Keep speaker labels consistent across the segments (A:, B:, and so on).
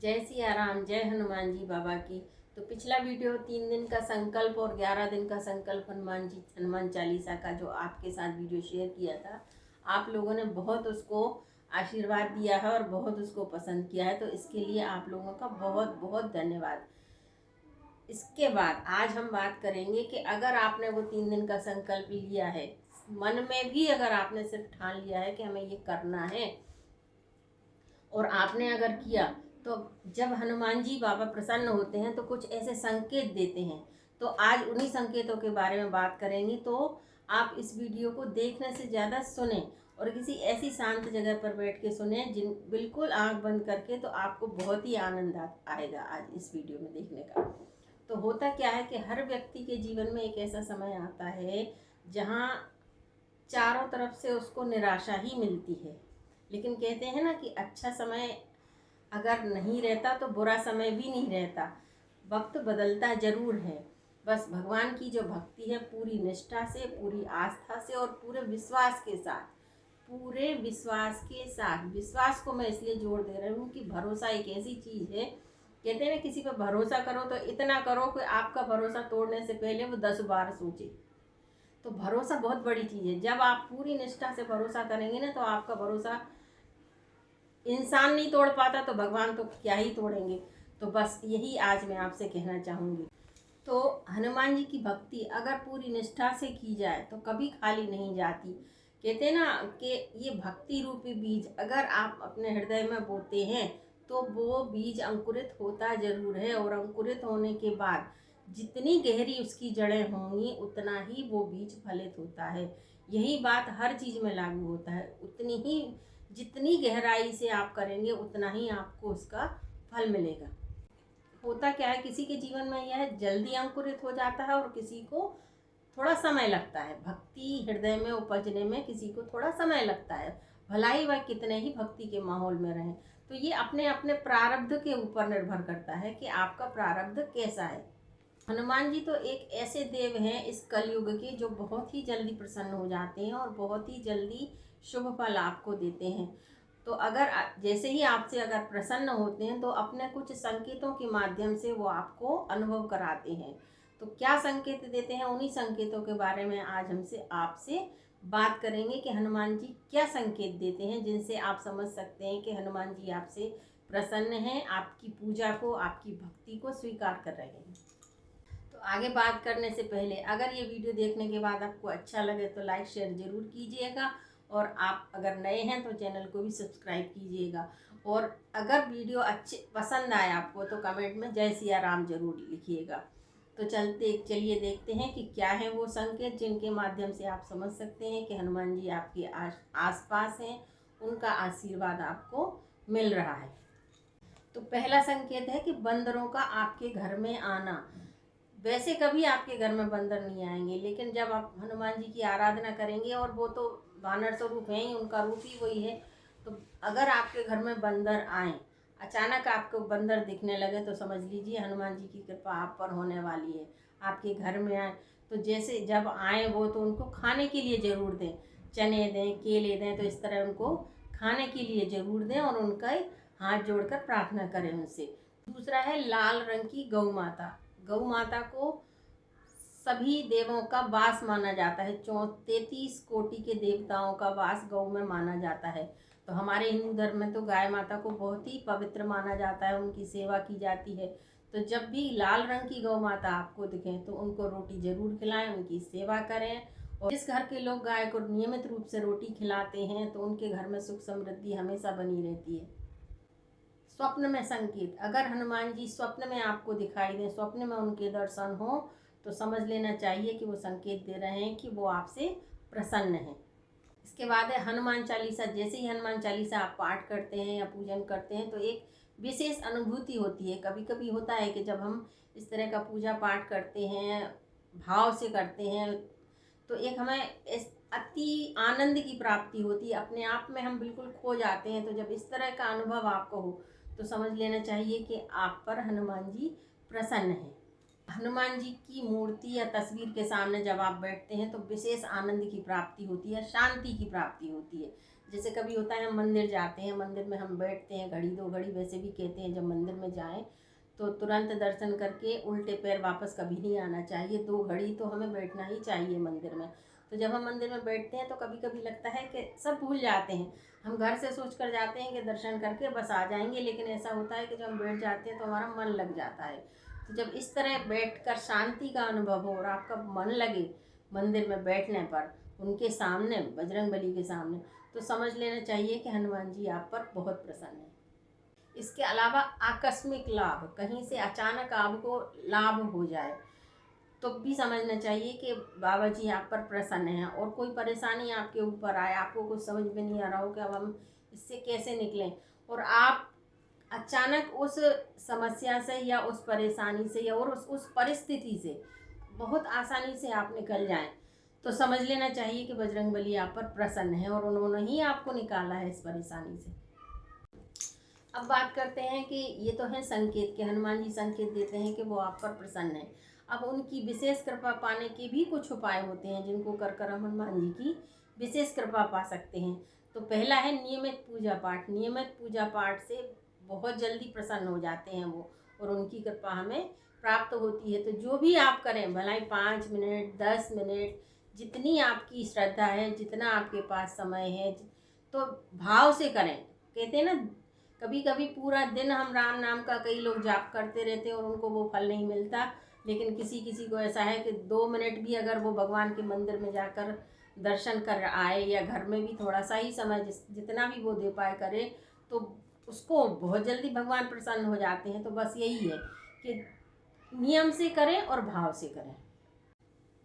A: जय सिया राम, जय हनुमान जी बाबा की। तो पिछला वीडियो 3 दिन का संकल्प और 11 दिन का संकल्प हनुमान चालीसा का जो आपके साथ वीडियो शेयर किया था, आप लोगों ने बहुत उसको आशीर्वाद दिया है और बहुत उसको पसंद किया है। तो इसके लिए आप लोगों का बहुत बहुत धन्यवाद। इसके बाद आज हम बात करेंगे कि अगर आपने वो 3 दिन का संकल्प लिया है, मन में भी अगर आपने सिर्फ ठान लिया है कि हमें ये करना है और आपने अगर किया, तो जब हनुमान जी बाबा प्रसन्न होते हैं तो कुछ ऐसे संकेत देते हैं। तो आज उन्हीं संकेतों के बारे में बात करेंगे। तो आप इस वीडियो को देखने से ज़्यादा सुने और किसी ऐसी शांत जगह पर बैठ के सुने जिन बिल्कुल आंख बंद करके, तो आपको बहुत ही आनंद आएगा आज इस वीडियो में देखने का। तो होता क्या है कि हर व्यक्ति के जीवन में एक ऐसा समय आता है जहाँ चारों तरफ से उसको निराशा ही मिलती है। लेकिन कहते हैं ना कि अच्छा समय अगर नहीं रहता तो बुरा समय भी नहीं रहता। वक्त बदलता जरूर है, बस भगवान की जो भक्ति है पूरी निष्ठा से, पूरी आस्था से और पूरे विश्वास के साथ, पूरे विश्वास के साथ। विश्वास को मैं इसलिए जोड़ दे रही हूँ कि भरोसा एक ऐसी चीज़ है, कहते हैं ना किसी पर भरोसा करो तो इतना करो कि आपका भरोसा तोड़ने से पहले वो 10 बार सोचे। तो भरोसा बहुत बड़ी चीज़ है। जब आप पूरी निष्ठा से भरोसा करेंगे ना, तो आपका भरोसा इंसान नहीं तोड़ पाता तो भगवान तो क्या ही तोड़ेंगे। तो बस यही आज मैं आपसे कहना चाहूँगी। तो हनुमान जी की भक्ति अगर पूरी निष्ठा से की जाए तो कभी खाली नहीं जाती। कहते हैं ना कि ये भक्ति रूपी बीज अगर आप अपने हृदय में बोते हैं तो वो बीज अंकुरित होता जरूर है, और अंकुरित होने के बाद जितनी गहरी उसकी जड़ें होंगी उतना ही वो बीज फलित होता है। यही बात हर चीज़ में लागू होता है। उतनी ही जितनी गहराई से आप करेंगे उतना ही आपको उसका फल मिलेगा। होता क्या है, किसी के जीवन में यह जल्दी अंकुरित हो जाता है और किसी को थोड़ा समय लगता है। भक्ति हृदय में उपजने में किसी को थोड़ा समय लगता है, भला ही वह कितने ही भक्ति के माहौल में रहें। तो ये अपने अपने प्रारब्ध के ऊपर निर्भर करता है कि आपका प्रारब्ध कैसा है। हनुमान जी तो एक ऐसे देव हैं इस कलयुग के जो बहुत ही जल्दी प्रसन्न हो जाते हैं और बहुत ही जल्दी शुभ फल आपको देते हैं। तो अगर जैसे ही आपसे अगर प्रसन्न होते हैं तो अपने कुछ संकेतों के माध्यम से वो आपको अनुभव कराते हैं। तो क्या संकेत देते हैं, उन्हीं संकेतों के बारे में आज हमसे आपसे बात करेंगे कि हनुमान जी क्या संकेत देते हैं जिनसे आप समझ सकते हैं कि हनुमान जी आपसे प्रसन्न हैं, आपकी पूजा को, आपकी भक्ति को स्वीकार कर रहे हैं। तो आगे बात करने से पहले अगर ये वीडियो देखने के बाद आपको अच्छा लगे तो लाइक शेयर ज़रूर कीजिएगा, और आप अगर नए हैं तो चैनल को भी सब्सक्राइब कीजिएगा। और अगर वीडियो अच्छे पसंद आए आपको तो कमेंट में जय सिया राम जरूर लिखिएगा। तो चलिए देखते हैं कि क्या है वो संकेत जिनके माध्यम से आप समझ सकते हैं कि हनुमान जी आपके आस पास हैं, उनका आशीर्वाद आपको मिल रहा है। तो पहला संकेत है कि बंदरों का आपके घर में आना। वैसे कभी आपके घर में बंदर नहीं आएंगे, लेकिन जब आप हनुमान जी की आराधना करेंगे, और वो तो वानर स्वरूप हैं ही, उनका रूप ही वही है। तो अगर आपके घर में बंदर आए, अचानक आपको बंदर दिखने लगे, तो समझ लीजिए हनुमान जी की कृपा आप पर होने वाली है। आपके घर में आए तो जैसे जब आए वो, तो उनको खाने के लिए ज़रूर दें, चने दें, केले दें। तो इस तरह उनको खाने के लिए ज़रूर दें और उनका हाथ जोड़कर प्रार्थना करें उनसे। दूसरा है लाल रंग की गौ माता। गौ माता को सभी देवों का वास माना जाता है। 33 कोटि के देवताओं का वास गौ में माना जाता है। तो हमारे हिंदू धर्म में तो गाय माता को बहुत ही पवित्र माना जाता है, उनकी सेवा की जाती है। तो जब भी लाल रंग की गौ माता आपको दिखें तो उनको रोटी जरूर खिलाएं, उनकी सेवा करें। और जिस घर के लोग गाय को नियमित रूप से रोटी खिलाते हैं तो उनके घर में सुख समृद्धि हमेशा बनी रहती है। स्वप्न में संकेत, अगर हनुमान जी स्वप्न में आपको दिखाई दें, स्वप्न में उनके दर्शन हो, तो समझ लेना चाहिए कि वो संकेत दे रहे हैं कि वो आपसे प्रसन्न हैं। इसके बाद है हनुमान चालीसा। जैसे ही हनुमान चालीसा आप पाठ करते हैं या पूजन करते हैं तो एक विशेष अनुभूति होती है। कभी कभी होता है कि जब हम इस तरह का पूजा पाठ करते हैं, भाव से करते हैं, तो एक हमें इस अति आनंद की प्राप्ति होती है, अपने आप में हम बिल्कुल खो जाते हैं। तो जब इस तरह का अनुभव आपको हो तो समझ लेना चाहिए कि आप पर हनुमान जी प्रसन्न हैं। हनुमान जी की मूर्ति या तस्वीर के सामने जब आप बैठते हैं तो विशेष आनंद की प्राप्ति होती है, शांति की प्राप्ति होती है। जैसे कभी होता है हम मंदिर जाते हैं, मंदिर में हम बैठते हैं घड़ी 2 घड़ी, वैसे भी कहते हैं जब मंदिर में जाएं तो तुरंत दर्शन करके उल्टे पैर वापस कभी नहीं आना चाहिए, 2 घड़ी तो हमें बैठना ही चाहिए मंदिर में। तो जब हम मंदिर में बैठते हैं तो कभी कभी लगता है कि सब भूल जाते हैं, हम घर से सोच कर जाते हैं कि दर्शन करके बस आ जाएंगे, लेकिन ऐसा होता है कि जब हम बैठ जाते हैं तो हमारा मन लग जाता है। तो जब इस तरह बैठकर शांति का अनुभव हो और आपका मन लगे मंदिर में बैठने पर, उनके सामने, बजरंगबली के सामने, तो समझ लेना चाहिए कि हनुमान जी आप पर बहुत प्रसन्न हैं। इसके अलावा आकस्मिक लाभ, कहीं से अचानक आपको लाभ हो जाए तो भी समझना चाहिए कि बाबा जी आप पर प्रसन्न हैं। और कोई परेशानी आपके ऊपर आए, आपको कुछ समझ में नहीं आ रहा हो कि अब हम इससे कैसे निकलें, और आप अचानक उस समस्या से या उस परेशानी से या और उस परिस्थिति से बहुत आसानी से आप निकल जाएं, तो समझ लेना चाहिए कि बजरंगबली आप पर प्रसन्न है और उन्होंने ही आपको निकाला है इस परेशानी से। अब बात करते हैं कि ये तो है संकेत के, हनुमान जी संकेत देते हैं कि वो आप पर प्रसन्न है। अब उनकी विशेष कृपा पाने के भी कुछ उपाय होते हैं जिनको कर हम हनुमान जी की विशेष कृपा पा सकते हैं। तो पहला है नियमित पूजा पाठ। नियमित पूजा पाठ से बहुत जल्दी प्रसन्न हो जाते हैं वो, और उनकी कृपा हमें प्राप्त होती है। तो जो भी आप करें, भलाई 5 मिनट 10 मिनट, जितनी आपकी श्रद्धा है, जितना आपके पास समय है, तो भाव से करें। कहते हैं ना, कभी कभी पूरा दिन हम राम नाम का कई लोग जाप करते रहते हैं और उनको वो फल नहीं मिलता, लेकिन किसी किसी को ऐसा है कि 2 मिनट भी अगर वो भगवान के मंदिर में जाकर दर्शन कर आए, या घर में भी थोड़ा सा ही समय जितना भी वो दे पाए करे, तो उसको बहुत जल्दी भगवान प्रसन्न हो जाते हैं। तो बस यही है कि नियम से करें और भाव से करें।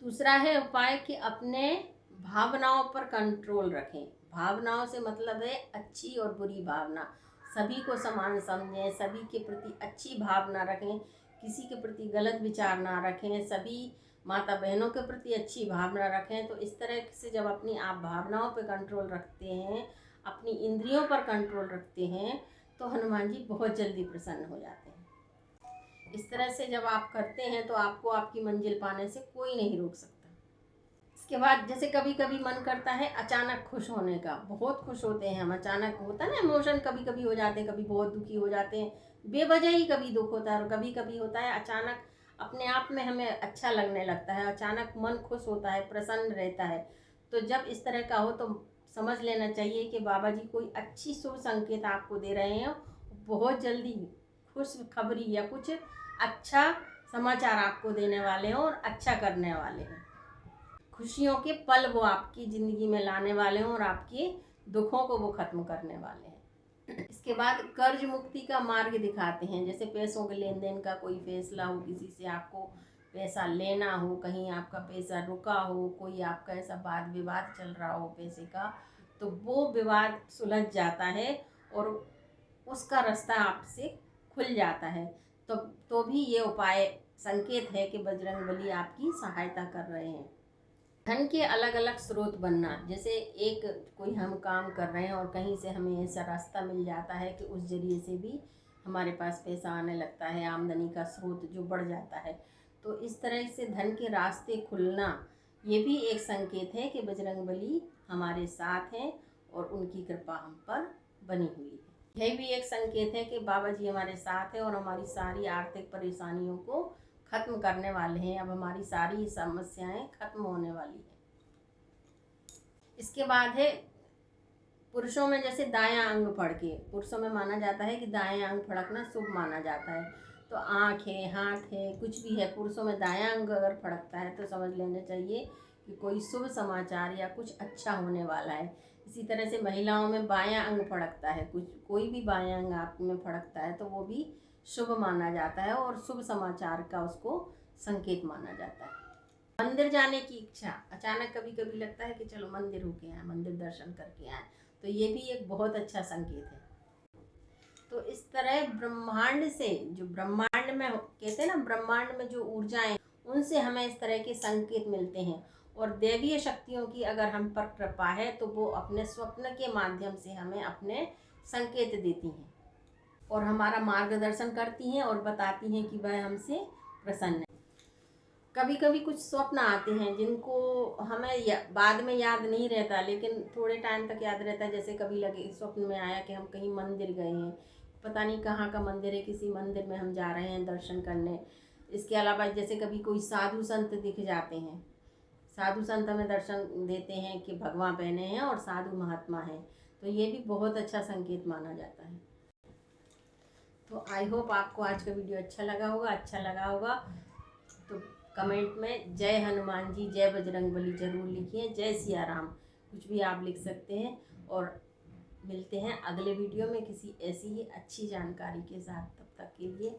A: दूसरा है उपाय कि अपने भावनाओं पर कंट्रोल रखें। भावनाओं से मतलब है अच्छी और बुरी भावना, सभी को समान समझें, सभी के प्रति अच्छी भावना रखें, किसी के प्रति गलत विचार ना रखें, सभी माता बहनों के प्रति अच्छी भावना रखें। तो इस तरह से जब अपनी आप भावनाओं पर कंट्रोल रखते हैं, अपनी इंद्रियों पर कंट्रोल रखते हैं, तो हनुमान जी बहुत जल्दी प्रसन्न हो जाते हैं। इस तरह से जब आप करते हैं तो आपको आपकी मंजिल पाने से कोई नहीं रोक सकता। इसके बाद जैसे कभी कभी मन करता है अचानक खुश होने का, बहुत खुश होते हैं हम, अचानक होता है ना इमोशन, कभी कभी हो जाते हैं, कभी बहुत दुखी हो जाते हैं, बेवजह ही कभी दुख होता है, और कभी कभी होता है अचानक अपने आप में हमें अच्छा लगने लगता है, अचानक मन खुश होता है, प्रसन्न रहता है। तो जब इस तरह का हो तो समझ लेना चाहिए कि बाबा जी कोई अच्छी शुभ संकेत आपको दे रहे हैं, बहुत जल्दी खुश खबरी या कुछ अच्छा समाचार आपको देने वाले हैं और अच्छा करने वाले हैं। खुशियों के पल वो आपकी ज़िंदगी में लाने वाले हैं और आपके दुखों को वो ख़त्म करने वाले हैं। इसके बाद कर्ज मुक्ति का मार्ग दिखाते हैं। जैसे पैसों के लेन देन का कोई फैसला हो, किसी से आपको पैसा लेना हो, कहीं आपका पैसा रुका हो, कोई आपका ऐसा वाद विवाद चल रहा हो पैसे का, तो वो विवाद सुलझ जाता है और उसका रास्ता आपसे खुल जाता है। तो भी ये उपाय संकेत है कि बजरंगबली आपकी सहायता कर रहे हैं। धन के अलग अलग स्रोत बनना, जैसे एक कोई हम काम कर रहे हैं और कहीं से हमें ऐसा रास्ता मिल जाता है कि उस जरिए से भी हमारे पास पैसा आने लगता है, आमदनी का स्रोत जो बढ़ जाता है। तो इस तरह से धन के रास्ते खुलना, ये भी एक संकेत है कि बजरंगबली हमारे साथ हैं और उनकी कृपा हम पर बनी हुई है। यह भी एक संकेत है कि बाबा जी हमारे साथ हैं और हमारी सारी आर्थिक परेशानियों को खत्म करने वाले हैं। अब हमारी सारी समस्याएं खत्म होने वाली हैं। इसके बाद है पुरुषों में जैसे दायां अंग फड़के, पुरुषों में माना जाता है कि दायां अंग फड़कना शुभ माना जाता है। तो आँख है, हाथ है, कुछ भी है, पुरुषों में दायां अंग अगर फड़कता है तो समझ लेना चाहिए कि कोई शुभ समाचार या कुछ अच्छा होने वाला है। इसी तरह से महिलाओं में बायां अंग फड़कता है, कोई भी बायां अंग आप में फड़कता है तो वो भी शुभ माना जाता है और शुभ समाचार का उसको संकेत माना जाता है। मंदिर जाने की इच्छा, अचानक कभी कभी लगता है कि चलो मंदिर होके आए, मंदिर दर्शन करके आए, तो ये भी एक बहुत अच्छा संकेत है। तो इस तरह ब्रह्मांड से, जो ब्रह्मांड में कहते हैं ना, ब्रह्मांड में जो ऊर्जाएं, उनसे हमें इस तरह के संकेत मिलते हैं। और दैवीय शक्तियों की अगर हम पर कृपा है तो वो अपने स्वप्न के माध्यम से हमें अपने संकेत देती हैं और हमारा मार्गदर्शन करती हैं और बताती हैं कि वह हमसे प्रसन्न है। कभी कभी कुछ स्वप्न आते हैं जिनको हमें बाद में याद नहीं रहता, लेकिन थोड़े टाइम तक याद रहता है। जैसे कभी लगे स्वप्न में आया कि हम कहीं मंदिर गए हैं, पता नहीं कहाँ का मंदिर है, किसी मंदिर में हम जा रहे हैं दर्शन करने। इसके अलावा जैसे कभी कोई साधु संत दिख जाते हैं, साधु संत हमें दर्शन देते हैं कि भगवान पहने हैं और साधु महात्मा हैं, तो ये भी बहुत अच्छा संकेत माना जाता है। तो आई होप आपको आज का वीडियो अच्छा लगा होगा। तो कमेंट में जय हनुमान जी, जय बजरंगबली जरूर लिखिए, जय सिया राम, कुछ भी आप लिख सकते हैं। और मिलते हैं अगले वीडियो में किसी ऐसी ही अच्छी जानकारी के साथ। तब तक के लिए